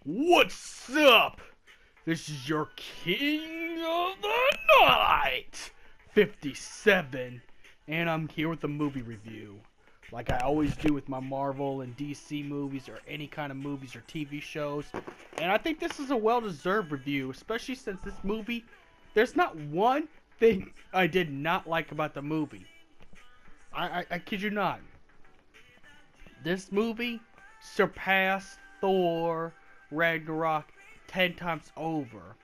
What's up? This is your King of the Night, 57, and I'm here with a movie review, like I always do with my Marvel and DC movies or any kind of movies or TV shows. And I think this is a well-deserved review, especially since this movie, there's not one thing I did not like about the movie. I kid you not. This movie surpassed Thor Ragnarok 10 times over.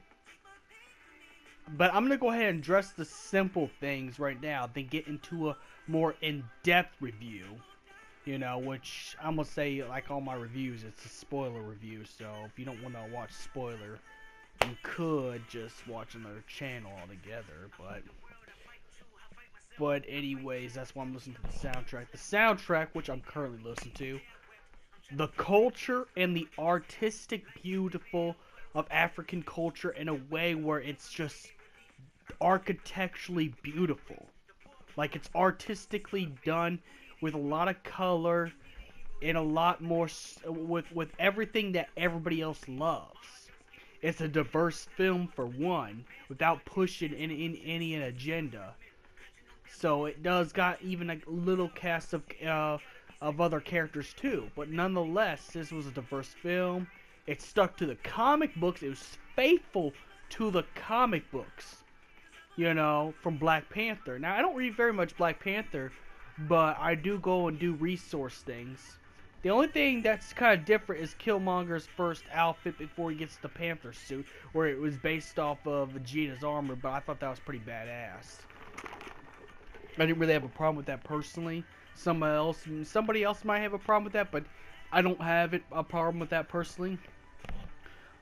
But I'm gonna go ahead and address the simple things right now, then get into a more in-depth review. You know, which I'm gonna say, like all my reviews, it's a spoiler review. So if you don't want to watch spoiler, you could just watch another channel altogether. But anyways, that's why I'm listening to the soundtrack. The soundtrack, which I'm currently listening to. The culture and the artistic beautiful of African culture in a way where it's just architecturally beautiful. Like, it's artistically done with a lot of color and a lot more with everything that everybody else loves. It's a diverse film for one, without pushing in any agenda. So it does got even a little cast of other characters too, but nonetheless, this was a diverse film. It stuck to the comic books. It was faithful to the comic books, you know, from Black Panther. Now, I don't read very much Black Panther, but I do go and do resource things. The only thing that's kind of different is Killmonger's first outfit before he gets the Panther suit, where it was based off of Vegeta's armor, but I thought that was pretty badass. I didn't really have a problem with that personally. Somebody else might have a problem with that, but I don't have a problem with that personally.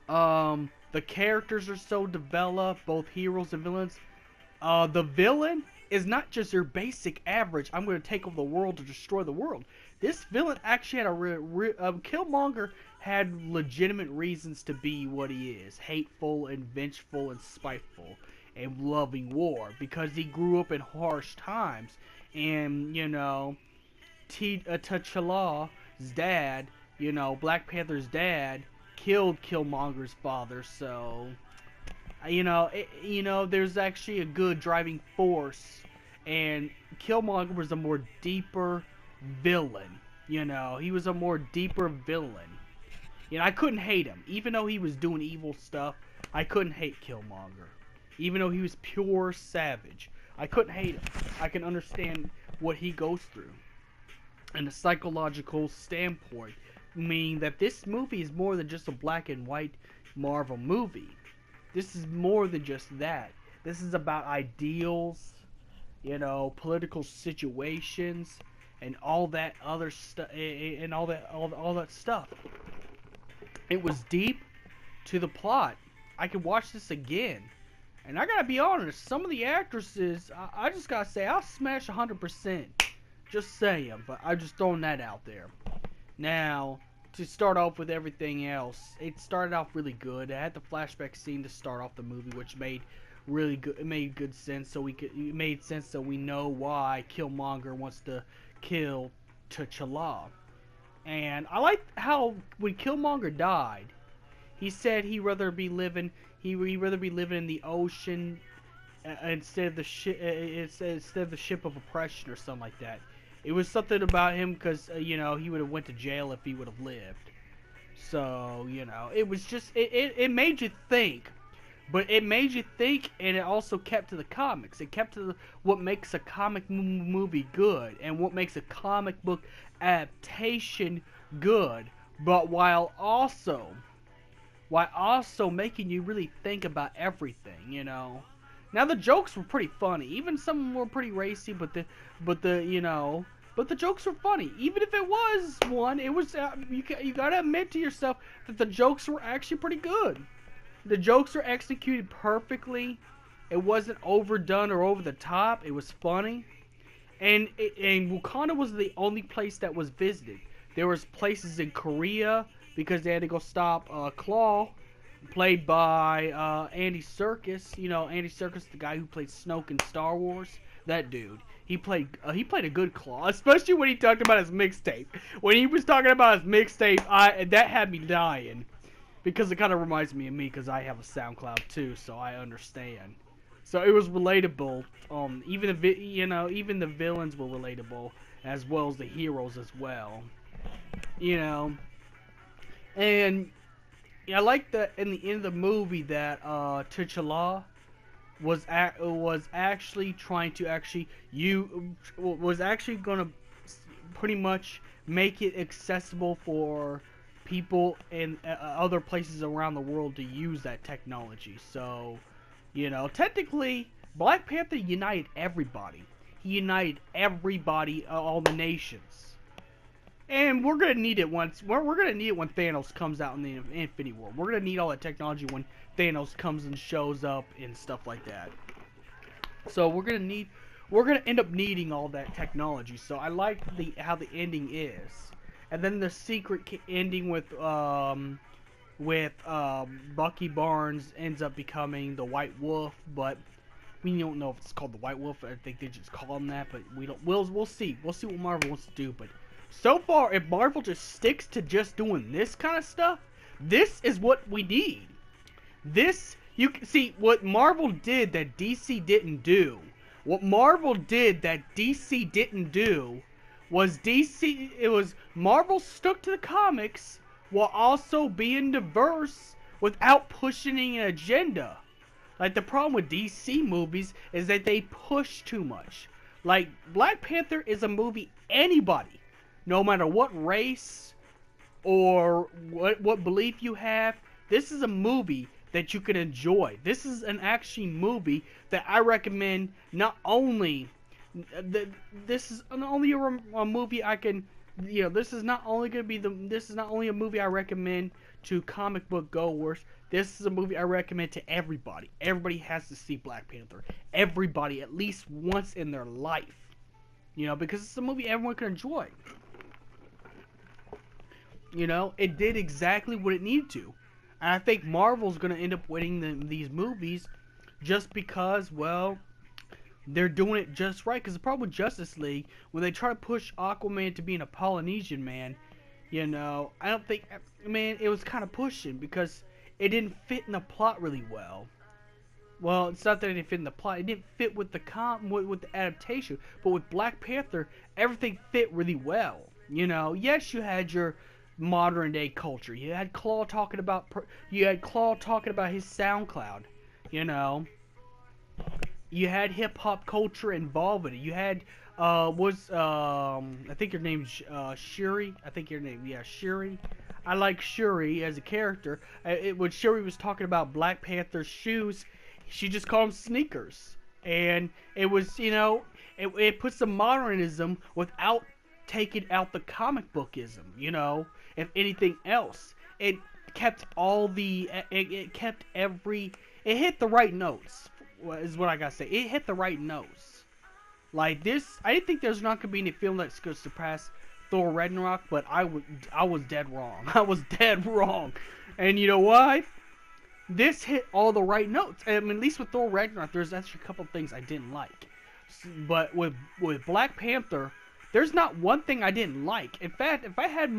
The characters are so developed, both heroes and villains. The villain is not just your basic average, I'm going to take over the world to destroy the world. This villain actually had Killmonger had legitimate reasons to be what he is. Hateful and vengeful and spiteful and loving war. Because he grew up in harsh times. And, you know, T'Challa's dad, you know, Black Panther's dad, killed Killmonger's father, so you know, there's actually a good driving force, and Killmonger was a more deeper villain. You know, he was a more deeper villain. You know, I couldn't hate him, even though he was doing evil stuff. I couldn't hate Killmonger, even though he was pure savage. I couldn't hate him. I can understand what he goes through. And a psychological standpoint, meaning that this movie is more than just a black and white Marvel movie. This is more than just that. This is about ideals, you know, political situations, and all that other stuff, and all that stuff. It was deep to the plot. I could watch this again, and I gotta be honest. Some of the actresses, I just gotta say, I'll smash 100%. Just saying, but I'm just throwing that out there. Now, to start off with everything else, it started off really good. It had the flashback scene to start off the movie, which made really good. It made good sense. It made sense so we know why Killmonger wants to kill T'Challa. And I like how when Killmonger died, he said he'd rather be living in the ocean instead of the ship of oppression or something like that. It was something about him because, you know, he would have went to jail if he would have lived. So, you know, it was just, it made you think. But it made you think, and it also kept to the comics. It kept to what makes a comic movie good, and what makes a comic book adaptation good. But while also while also making you really think about everything, you know. Now the jokes were pretty funny. Even some of them were pretty racy, but the you know, but the jokes were funny. Even if it was one, it was you gotta admit to yourself that the jokes were actually pretty good. The jokes were executed perfectly. It wasn't overdone or over the top. It was funny. And Wakanda was the only place that was visited. There was places in Korea because they had to go stop Claw, played by Andy Serkis. You know, Andy Serkis, the guy who played Snoke in Star Wars. That dude. He played a good Claw, especially when he talked about his mixtape. When he was talking about his mixtape, that had me dying because it kind of reminds me of me because I have a SoundCloud too, so I understand. So it was relatable. Even the villains were relatable as well as the heroes as well. You know, and I like that in the end of the movie that T'Challa was actually trying to was actually gonna pretty much make it accessible for people in other places around the world to use that technology. So, you know, technically, Black Panther united everybody. He united everybody, all the nations. And we're gonna need it once. We're gonna need it when Thanos comes out in the Infinity War. We're gonna need all that technology when Thanos comes and shows up and stuff like that. So we're gonna end up needing all that technology. So I like how the ending is, and then the secret ending with Bucky Barnes ends up becoming the White Wolf, but we don't know if it's called the White Wolf. I think they just call him that, but we don't. We'll see. We'll see what Marvel wants to do. But so far, if Marvel just sticks to just doing this kind of stuff, this is what we need. This you see what Marvel did that DC didn't do. What Marvel did that DC didn't do was Marvel stuck to the comics while also being diverse without pushing an agenda. Like, the problem with DC movies is that they push too much. Like, Black Panther is a movie anybody, no matter what race or what belief you have, this is a movie that you can enjoy. This is an action movie that I recommend. Not only this is not only a movie I can, you know, this is not only a movie I recommend to comic book goers. This is a movie I recommend to everybody. Everybody has to see Black Panther. Everybody, at least once in their life. You know, because it's a movie everyone can enjoy. You know, it did exactly what it needed to. And I think Marvel's going to end up winning these movies just because, well, they're doing it just right. Because the problem with Justice League, when they try to push Aquaman to being a Polynesian man, you know, I don't think, man, it was kind of pushing because it didn't fit in the plot really well. Well, it's not that it didn't fit in the plot. It didn't fit with the with the adaptation. But with Black Panther, everything fit really well. You know, yes, you had your modern day culture. You had Claw talking about his SoundCloud. You know, you had hip hop culture involved in it. You had I think your name's Shuri. Shuri. I like Shuri as a character. When Shuri was talking about Black Panther's shoes, she just called them sneakers, and it was, you know, it puts some modernism without taking out the comic bookism, you know. If anything else, it kept it hit the right notes, is what I gotta say. It hit the right notes. Like this, I didn't think there's not gonna be any film that's gonna surpass Thor Ragnarok, but I was dead wrong. I was dead wrong. And you know why? This hit all the right notes. I mean, at least with Thor Ragnarok, there's actually a couple of things I didn't like. But with Black Panther, there's not one thing I didn't like. In fact, if I had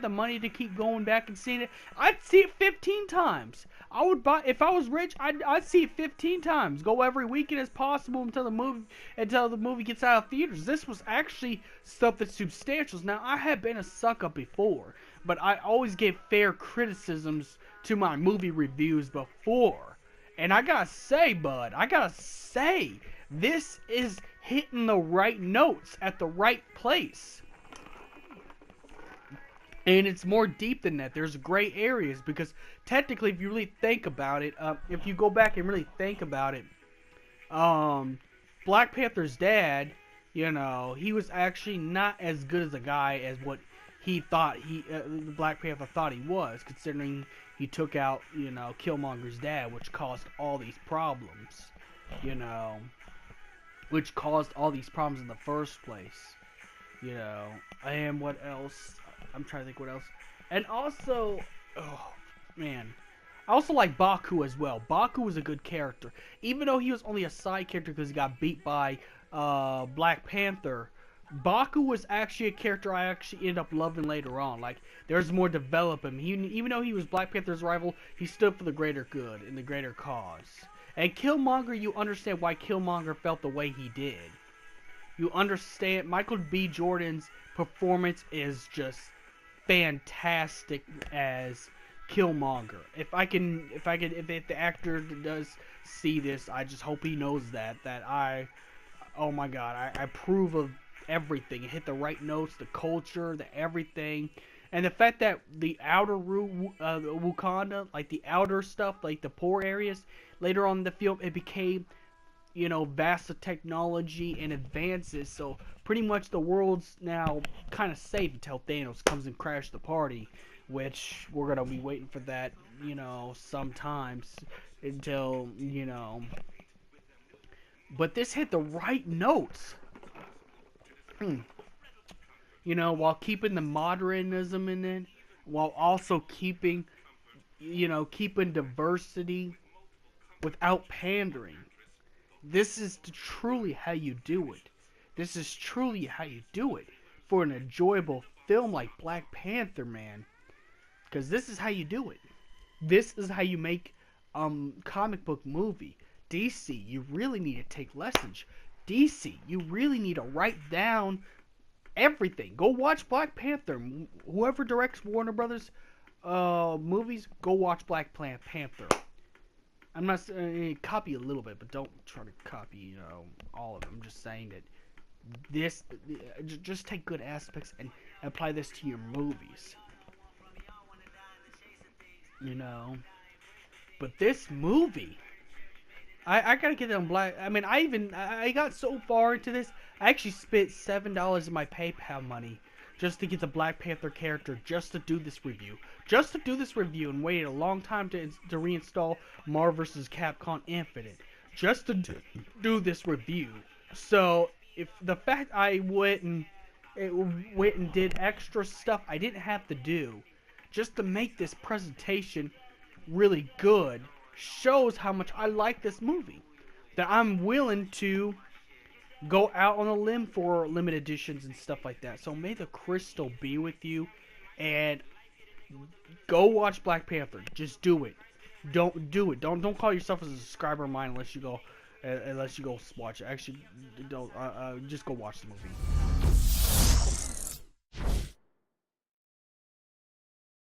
the money to keep going back and seeing it, I'd see it 15 times. I would buy, if I was rich, I'd see it 15 times. Go every weekend as possible until the movie gets out of theaters. This was actually stuff that's substantial. Now, I have been a suck up before, but I always give fair criticisms to my movie reviews before. And I gotta say, bud, this is hitting the right notes at the right place. And it's more deep than that. There's gray areas because technically, if you really think about it, if you go back and really think about it, Black Panther's dad, he was actually not as good as a guy as what he thought Black Panther thought he was, considering he took out, Killmonger's dad, which caused all these problems, which caused all these problems in the first place, and what else? I'm trying to think what else. And also, oh, man. I also like Baku as well. Baku was a good character. Even though he was only a side character because he got beat by Black Panther, Baku was actually a character I actually ended up loving later on. Like, there's more development. Even though he was Black Panther's rival, he stood for the greater good and the greater cause. And Killmonger, you understand why Killmonger felt the way he did. You understand Michael B. Jordan's performance is just fantastic as Killmonger. If the actor does see this, I just hope he knows that oh my god, I approve of everything. It hit the right notes, the culture, the everything, and the fact that the outer Wakanda, like the outer stuff, like the poor areas, later on in the film, it became, vast technology and advances. So pretty much the world's now kind of safe until Thanos comes and crashes the party, which we're gonna be waiting for that, sometimes until, But this hit the right notes. While keeping the modernism in it, while also keeping diversity without pandering. This is truly how you do it. This is truly how you do it for an enjoyable film like Black Panther, man. Because this is how you do it. This is how you make comic book movie. DC, you really need to take lessons. DC, you really need to write down everything. Go watch Black Panther. Whoever directs Warner Brothers movies, go watch Black Panther. I'm not saying copy a little bit, but don't try to copy, all of them. I'm just saying that this, just take good aspects and apply this to your movies. But this movie, I gotta get on Black. I mean, I got so far into this, I actually spent $7 of my PayPal money just to get the Black Panther character, just to do this review. And waited a long time to reinstall Marvel vs. Capcom Infinite. Just to do this review. So, if the fact I went and did extra stuff I didn't have to do, just to make this presentation really good, shows how much I like this movie. That I'm willing to go out on a limb for limited editions and stuff like that. So may the crystal be with you, and go watch Black Panther. Just do it. Don't do it. Don't call yourself a subscriber of mine unless you go watch it. Actually, don't. Just go watch the movie.